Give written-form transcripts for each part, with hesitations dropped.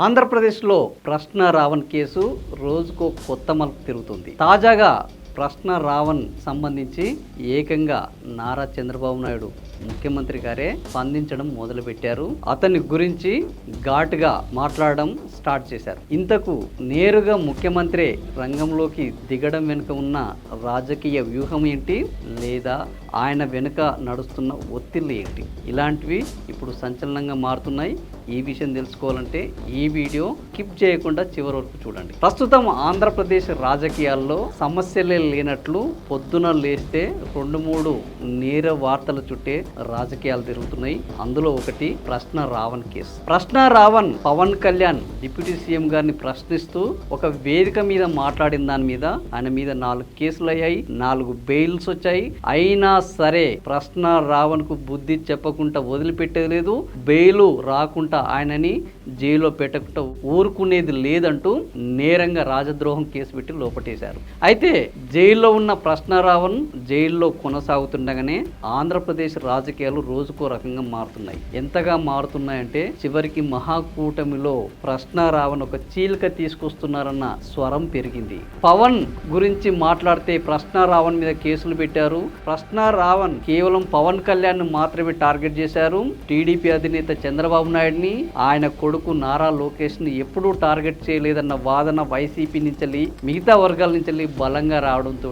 ఆంధ్రప్రదేశ్లో ప్రశ్న రావణ్ కేసు రోజుకో కొత్త మలుపు తిరుగుతుంది. తాజాగా ప్రశ్న రావణ్ సంబంధించి ఏకంగా నారా చంద్రబాబు నాయుడు ముఖ్యమంత్రి గారే స్పందించడం మొదలుపెట్టారు. అతని గురించి ఘాటుగా మాట్లాడడం స్టార్ట్ చేశారు. ఇంతకు నేరుగా ముఖ్యమంత్రి రంగంలోకి దిగడం వెనుక ఉన్న రాజకీయ వ్యూహం ఏంటి, లేదా ఆయన వెనుక నడుస్తున్న ఒత్తిళ్ళు ఏంటి, ఇలాంటివి ఇప్పుడు సంచలనంగా మారుతున్నాయి. ఈ విషయం తెలుసుకోవాలంటే ఈ వీడియో స్కిప్ చేయకుండా చివరి వరకు చూడండి. ప్రస్తుతం ఆంధ్రప్రదేశ్ రాజకీయాల్లో సమస్యలే లేనట్లు పొద్దున లేస్తే 2-3 నేర వార్తల చుట్టే రాజకీయాలు తిరుగుతున్నాయి. అందులో ఒకటి ప్రశ్న రావణ్ కేసు. ప్రశ్న రావణ్ పవన్ కళ్యాణ్ డిప్యూటీ సీఎం గారిని ప్రశ్నిస్తూ ఒక వేదిక మీద మాట్లాడిన దాని మీద ఆయన మీద 4 కేసులు అయ్యాయి, 4 బెయిల్స్ వచ్చాయి. అయినా సరే ప్రశ్న రావణ్ కు బుద్ధి చెప్పకుండా వదిలిపెట్టేది లేదు. బెయిలు రాకుండా ఆయనని జైల్లో పెట్టకుండా ఊరుకునేది లేదంటూ నేరంగా రాజద్రోహం కేసు పెట్టి లోపటేశారు. అయితే జైల్లో ఉన్న ప్రశ్న రావణ్ జైల్లో కొనసాగుతుండగానే ఆంధ్రప్రదేశ్ రాజకీయాలు రోజుకో రకంగా మారుతున్నాయి. ఎంతగా మారుతున్నాయంటే చివరికి మహాకూటమిలో ప్రశ్న రావణ్ ఒక చీలిక తీసుకొస్తున్నారన్న స్వరం పెరిగింది. పవన్ గురించి మాట్లాడితే ప్రశ్న రావణ్ మీద కేసులు పెట్టారు. ప్రశ్న రావణ్ కేవలం పవన్ కళ్యాణ్ మాత్రమే టార్గెట్ చేశారు. టీడీపీ అధినేత చంద్రబాబు నాయుడిని, ఆయన కొడుకు నారా లోకేష్ ని ఎప్పుడూ టార్గెట్ చేయలేదన్న వాదన వైసీపీ నుంచి మిగతా వర్గాల నుంచి బలంగా రావడంతో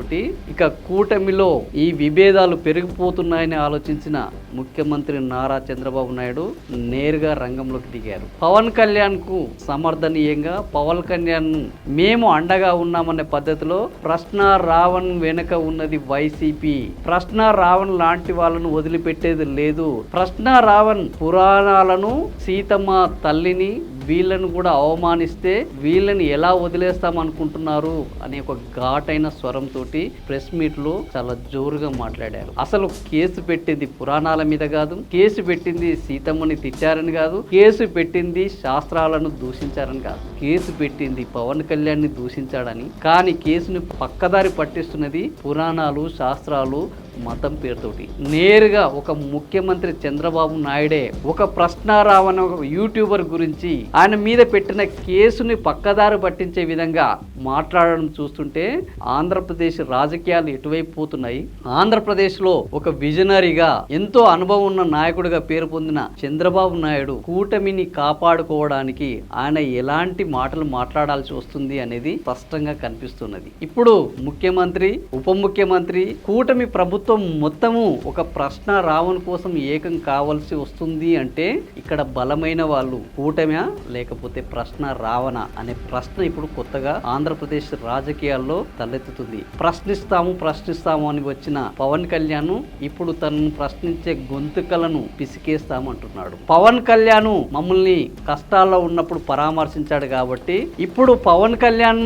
ఇక కూటమిలో ఈ విభేదాలు పెరిగిపోతున్నాయని ఆలోచించిన ముఖ్యమంత్రి నారా చంద్రబాబు నాయుడు నేరుగా రంగంలోకి దిగారు. పవన్ కళ్యాణ్ కు సమర్థనీయంగా పవన్ కళ్యాణ్ మేము అండగా ఉన్నామనే పద్ధతిలో ప్రశ్న రావణ్ వెనుక ఉన్నది వైసీపీ, ప్రశ్న రావణ్ లాంటి వాళ్ళను వదిలిపెట్టేది లేదు, ప్రశ్న రావణ్ పురాణాలను సీతమ్మ తల్లిని వీళ్ళను కూడా అవమానిస్తే వీళ్ళని ఎలా వదిలేస్తాం అనుకుంటున్నారు అనే ఒక ఘాటైన స్వరంతో ప్రెస్ మీట్ లో చాలా జోరుగా మాట్లాడారు. అసలు కేసు పెట్టింది పురాణాల మీద కాదు, కేసు పెట్టింది సీతమ్మని తిట్టారని కాదు, కేసు పెట్టింది శాస్త్రాలను దూషించారని కాదు, కేసు పెట్టింది పవన్ కళ్యాణ్ ని దూషించాడని. కానీ కేసుని పక్కదారి పట్టిస్తున్నది పురాణాలు, శాస్త్రాలు, మతం పేరుతోటి. నేరుగా ఒక ముఖ్యమంత్రి చంద్రబాబు నాయుడే ఒక ప్రశ్న రావణ్ యూట్యూబర్ గురించి ఆయన మీద పెట్టిన కేసుని పక్కదారి పట్టించే విధంగా మాట్లాడడం చూస్తుంటే ఆంధ్రప్రదేశ్ రాజకీయాలు ఎటువైపు పోతున్నాయి. ఆంధ్రప్రదేశ్ లో ఒక విజనరీగా ఎంతో అనుభవం ఉన్న నాయకుడిగా పేరు పొందిన చంద్రబాబు నాయుడు కూటమిని కాపాడుకోవడానికి ఆయన ఎలాంటి మాటలు మాట్లాడాల్సి వస్తుంది అనేది స్పష్టంగా కనిపిస్తున్నది. ఇప్పుడు ముఖ్యమంత్రి, ఉప ముఖ్యమంత్రి, కూటమి ప్రభుత్వం మొత్తము ఒక ప్రశ్న రావణ్ కోసం ఏకం కావాల్సి వస్తుంది అంటే ఇక్కడ బలమైన వాళ్ళు కూటమి లేకపోతే ప్రశ్న రావణ అనే ప్రశ్న ఇప్పుడు కొత్తగా ఆంధ్రప్రదేశ్ రాజకీయాల్లో తలెత్తుతుంది. ప్రశ్నిస్తాము అని వచ్చిన పవన్ కళ్యాణ్ ఇప్పుడు తనను ప్రశ్నించే గొంతుకలను పిసికేస్తామంటున్నాడు. పవన్ కళ్యాణ్ మమ్మల్ని కష్టాల్లో ఉన్నప్పుడు పరామర్శించాడు కాబట్టి ఇప్పుడు పవన్ కళ్యాణ్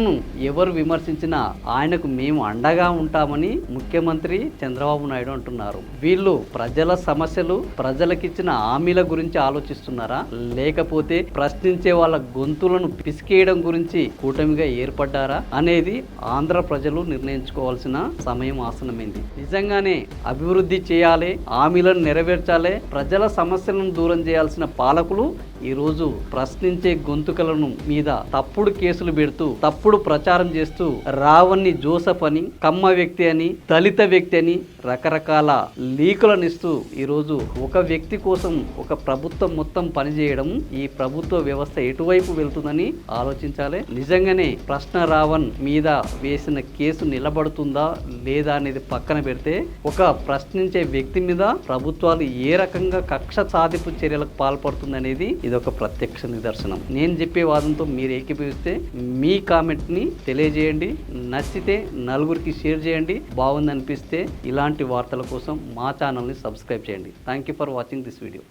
ఎవరు విమర్శించినా ఆయనకు మేము అండగా ఉంటామని ముఖ్యమంత్రి చంద్రబాబు నాయుడు అంటున్నారు. వీళ్ళు ప్రజల సమస్యలు, ప్రజలకిచ్చిన హామీల గురించి ఆలోచిస్తున్నారా, లేకపోతే ప్రశ్నించే వాళ్ళ గొంతులను పిసికేయడం గురించి కూటమిగా ఏర్పడ్డారా అనేది ఆంధ్ర ప్రజలు నిర్ణయించుకోవాల్సిన సమయం ఆసనమైంది. నిజంగానే అభివృద్ధి చేయాలి, హామీలను నెరవేర్చాలి, ప్రజల సమస్యలను దూరం చేయాల్సిన పాలకులు ఈరోజు ప్రశ్నించే గొంతుకలను మీద తప్పుడు కేసులు పెడుతూ తప్పుడు ప్రచారం చేస్తూ రావణ్ణి జోసఫ్ అని, కమ్మ వ్యక్తి అని, దళిత వ్యక్తి అని రకరకాల లీకులను ఇస్తూ ఈరోజు ఒక వ్యక్తి కోసం ఒక ప్రభుత్వం మొత్తం పనిచేయడం, ఈ ప్రభుత్వ వ్యవస్థ ఎటువైపు వెళ్తుందని ఆలోచించాలి. నిజంగానే ప్రశ్న రావణ్ మీద వేసిన కేసు నిలబడుతుందా లేదా అనేది పక్కన పెడితే ఒక ప్రశ్నించే వ్యక్తి మీద ప్రభుత్వాలు ఏ రకంగా కక్ష సాధింపు చర్యలకు పాల్పడుతుంది ఇది ఒక ప్రత్యక్ష నిదర్శనం. నేను చెప్పే వాదంతో మీరు ఏకీభవిస్తే మీ కామెంట్ ని తెలియజేయండి. నచ్చితే నలుగురికి షేర్ చేయండి. బాగుంది అనిపిస్తే ఇలాంటి వార్తల కోసం మా ఛానల్ని సబ్స్క్రైబ్ చేయండి. Thank you for watching this video.